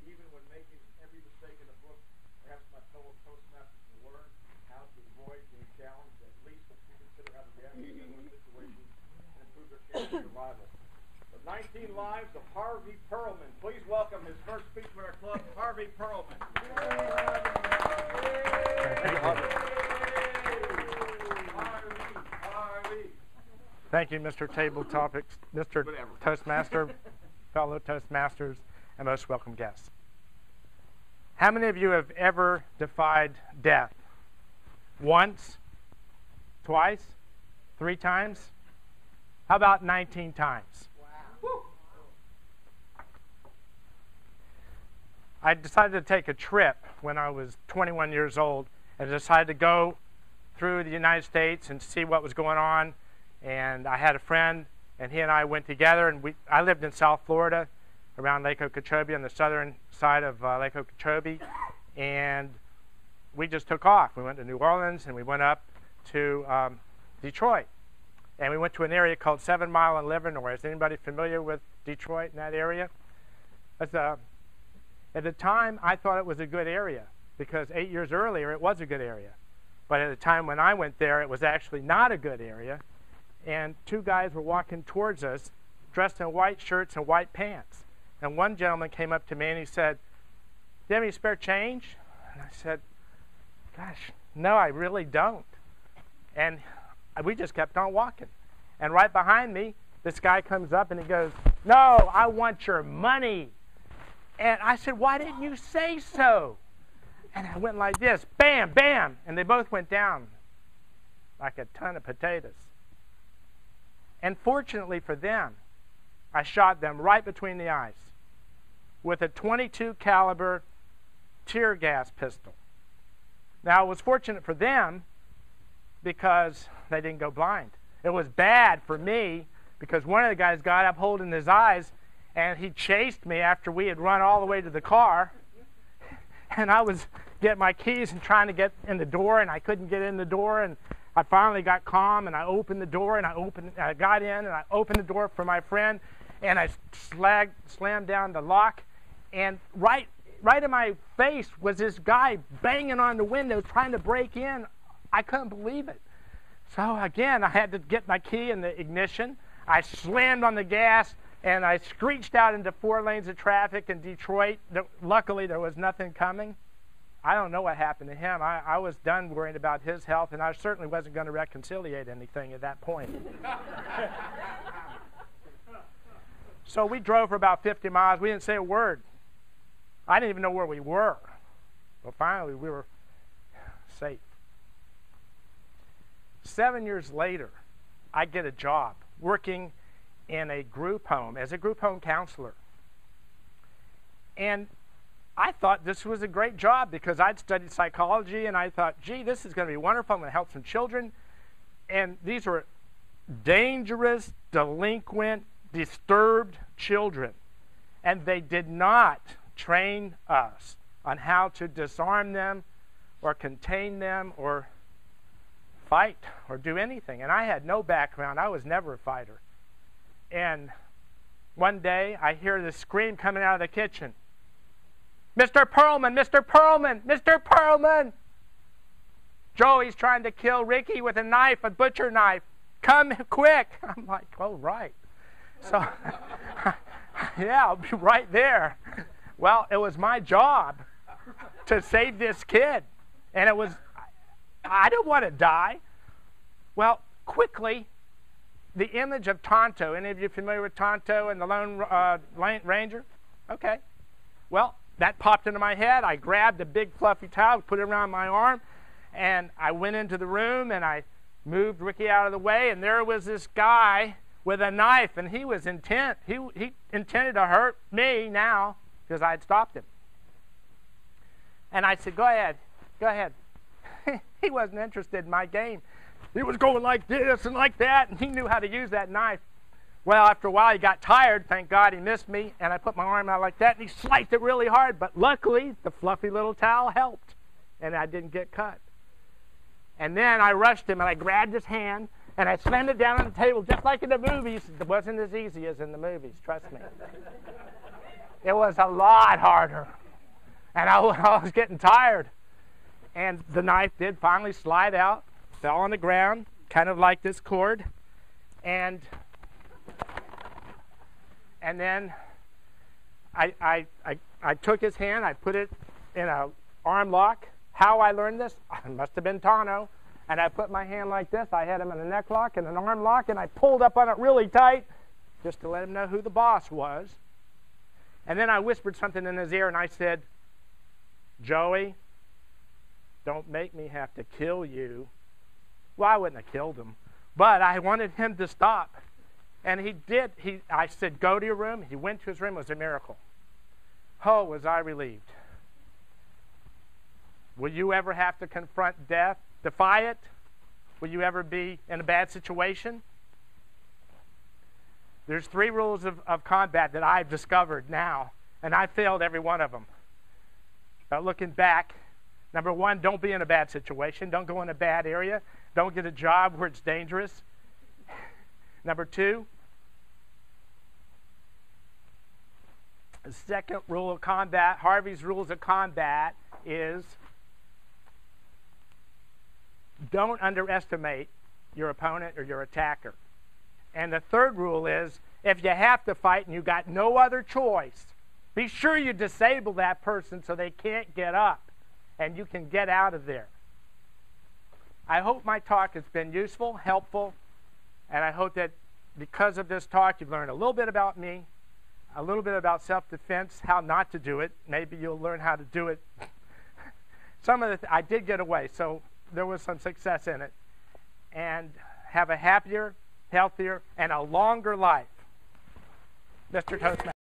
even when making every mistake in the book, perhaps my fellow Toastmasters will learn how to avoid being challenged, at least consider how to react to similar situations and improve their chances of survival. The 19 Lives of Harvey Pearlman. Please welcome his first speech with our club, Harvey Pearlman. Thank you, Mr. Table Topics, Mr. Toastmaster, fellow Toastmasters, and most welcome guests. How many of you have ever defied death? Once? Twice? 3 times? How about 19 times? Wow. I decided to take a trip when I was 21 years old and decided to go through the United States and see what was going on. And I had a friend, and he and I went together, and I lived in South Florida, around Lake Okeechobee, on the southern side of Lake Okeechobee, and we just took off. We went to New Orleans, and we went up to Detroit, and we went to an area called 7 Mile and Livernois. Is anybody familiar with Detroit in that area? At the time, I thought it was a good area, because 8 years earlier, it was a good area. But at the time when I went there, it was actually not a good area. And 2 guys were walking towards us dressed in white shirts and white pants. And one gentleman came up to me and he said, "Do you have any spare change?" And I said, "Gosh, no, I really don't." And we just kept on walking. And right behind me, this guy comes up and he goes, "No, I want your money." And I said, "Why didn't you say so?" And I went like this, bam, bam, and they both went down like a ton of potatoes. And fortunately for them, I shot them right between the eyes with a .22 caliber tear gas pistol. Now, it was fortunate for them because they didn't go blind. It was bad for me because one of the guys got up holding his eyes, and he chased me after we had run all the way to the car. And I was getting my keys and trying to get in the door, and I couldn't get in the door, and I finally got calm, and I opened the door, and I got in, and I opened the door for my friend, and I slammed down the lock, and right in my face was this guy banging on the window trying to break in. I couldn't believe it. So again, I had to get my key in the ignition. I slammed on the gas, and I screeched out into 4 lanes of traffic in Detroit. Luckily, there was nothing coming. I don't know what happened to him. I was done worrying about his health, and I certainly wasn't going to reconciliate anything at that point. So we drove for about 50 miles. We didn't say a word. I didn't even know where we were. But finally, we were safe. 7 years later, I get a job working in a group home as a group home counselor. And I thought this was a great job because I'd studied psychology, and I thought, gee, this is going to be wonderful. I'm going to help some children. And these were dangerous, delinquent, disturbed children. And they did not train us on how to disarm them or contain them or fight or do anything. And I had no background. I was never a fighter. And one day, I hear this scream coming out of the kitchen. "Mr. Pearlman, Mr. Pearlman, Mr. Pearlman! Joey's trying to kill Ricky with a knife, a butcher knife. Come quick!" I'm like, "Oh, right." So, yeah, I'll be right there. Well, it was my job to save this kid. And I didn't want to die. Well, quickly, the image of Tonto. Any of you familiar with Tonto and the Lone Ranger? Okay. Well, that popped into my head. I grabbed a big fluffy towel, put it around my arm, and I went into the room, and I moved Ricky out of the way, and there was this guy with a knife, and he was intent. He intended to hurt me now because I had stopped him. And I said, go ahead. He wasn't interested in my game. He was going like this and like that, and he knew how to use that knife. Well, after a while, he got tired. Thank God he missed me, and I put my arm out like that, and he sliced it really hard. But luckily, the fluffy little towel helped, and I didn't get cut. And then I rushed him, and I grabbed his hand, and I slammed it down on the table just like in the movies. It wasn't as easy as in the movies, trust me. It was a lot harder. And I was getting tired. And the knife did finally slide out, fell on the ground, kind of like this cord. And then I took his hand, I put it in an arm lock. How I learned this? It must have been Tano. And I put my hand like this. I had him in a neck lock and an arm lock, and I pulled up on it really tight just to let him know who the boss was. And then I whispered something in his ear, and I said, Joey, don't make me have to kill you. Well, I wouldn't have killed him, but I wanted him to stop. And he did. I said, go to your room. He went to his room. It was a miracle. Oh, was I relieved. Will you ever have to confront death? Defy it? Will you ever be in a bad situation? There's 3 rules of combat that I've discovered now, and I failed every one of them. Looking back, number 1, don't be in a bad situation. Don't go in a bad area. Don't get a job where it's dangerous. Number 2, the second rule of combat, Harvey's rules of combat, is don't underestimate your opponent or your attacker. And the third rule is, if you have to fight and you got no other choice, be sure you disable that person so they can't get up and you can get out of there. I hope my talk has been useful, helpful, and I hope that because of this talk you've learned a little bit about me, a little bit about self-defense, how not to do it. Maybe you'll learn how to do it. I did get away, so there was some success in it. And have a happier, healthier, and a longer life. Mr. Toastmaster.